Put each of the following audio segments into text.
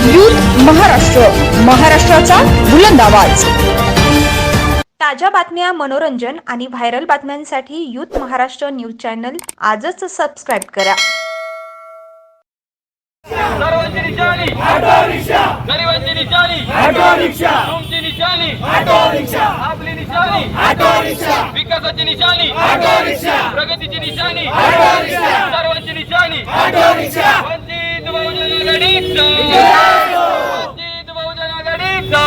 Youth Maharashtra, महाराष्ट्राचा बुलंद आवाज। ताज्या बातम्या, मनोरंजन आणि व्हायरल बातम्यांसाठी यूथ महाराष्ट्र न्यूज चॅनल आजच सबस्क्राइब करा। सर्वांची निशाणी ऑटो रिक्षा, गरिबांची निशाणी ऑटो रिक्षा, तुमची निशाणी ऑटो रिक्षा, आपली निशाणी ऑटो रिक्षा, विकासाची निशाणी ऑटो रिक्षा, प्रगतीची निशाणी ऑटो रिक्षा, सर्वांची निशाणी ऑटो रिक्षा। वंचित बहुजन आघाडीचा वंचित बहुजन आघाडीचा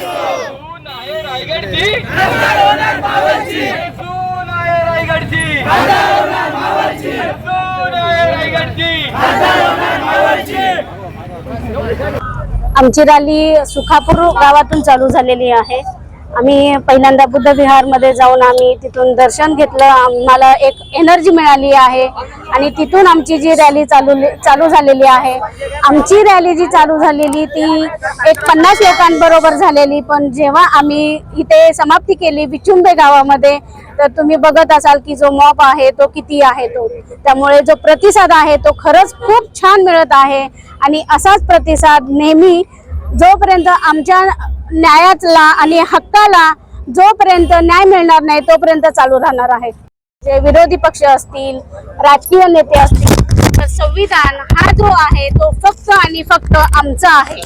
सून आहे रायगडची, होणार मावळची, सून आहे रायगडची, होणार मावळची, सून आहे रायगडची, आमची रॅली सुखापूर गावातून चालू झालेली आहे। आम्ही पहिल्यांदा बुद्ध विहार मध्ये जाऊन आम्ही तिथून दर्शन घेतलं। आम्हाला एक एनर्जी मिळाली आहे आणि तिथून आमची जी रॅली चालू झालेली आहे। आमची रॅली जी चालू झालेली ती एक 50 लोकांबरोबर झालेली, पण जेव्हा आम्ही इथे समाप्ती केली विचुंबे गावामध्ये, तर तुम्ही बघत असाल की जो मॉब आहे तो किती आहे तो। त्यामुळे जो प्रतिसाद आहे तो खरंच खूप छान मिळत आहे आणि असाच प्रतिसाद नेहमी जोपर्यंत आमच्या न्यायाला आणि हक्काला जोपर्यंत न्याय मिळणार नाही तोपर्यंत चालू राहणार आहे। जे विरोधी पक्ष असतील, राजकीय नेते असतील, तर संविधान हा जो आहे तो फक्त आणि फक्त आमचा आहे।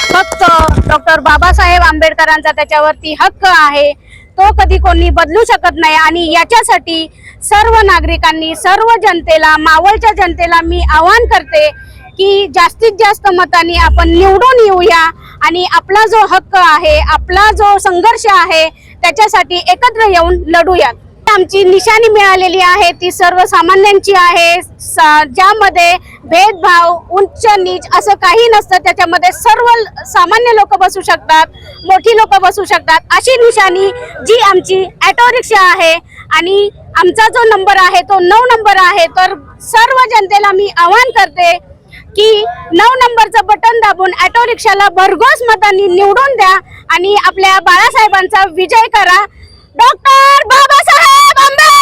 फक्त डॉक्टर बाबासाहेब आंबेडकरांचा त्याच्यावरती हक्क आहे, तो कधी कोणी बदलू शकत नाही। आणि याच्यासाठी सर्व नागरिकांनी, सर्व जनतेला, मावळच्या जनतेला मी आवाहन करते की जास्तीत जास्त मतांनी आपण निवडून येऊया आणि आपला जो हक्क आहे, आपला जो संघर्ष आहे त्याच्यासाठी एकत्र येऊन लढूया। आमची निशाणी मिळालेली आहे ती सर्वसामान्यांची आहे, ज्यामध्ये भेदभाव, उच्च नीच असं काही नसतं। त्याच्यामध्ये सर्व सामान्य लोक बसू शकतात, मोठी लोक बसू शकतात। अशी निशाणी जी आमची ऑटो रिक्षा आहे आणि आमचा जो नंबर आहे तो 9 नंबर आहे। तर सर्व जनतेला मी आवाहन करते की 9 नंबरचं बटन दाबून ऑटो रिक्षाला भरघोस मतांनी निवडून द्या आणि आपल्या बाळासाहेबांचा विजय करा। डॉक्टर बाबासाहेब आंबेडकर।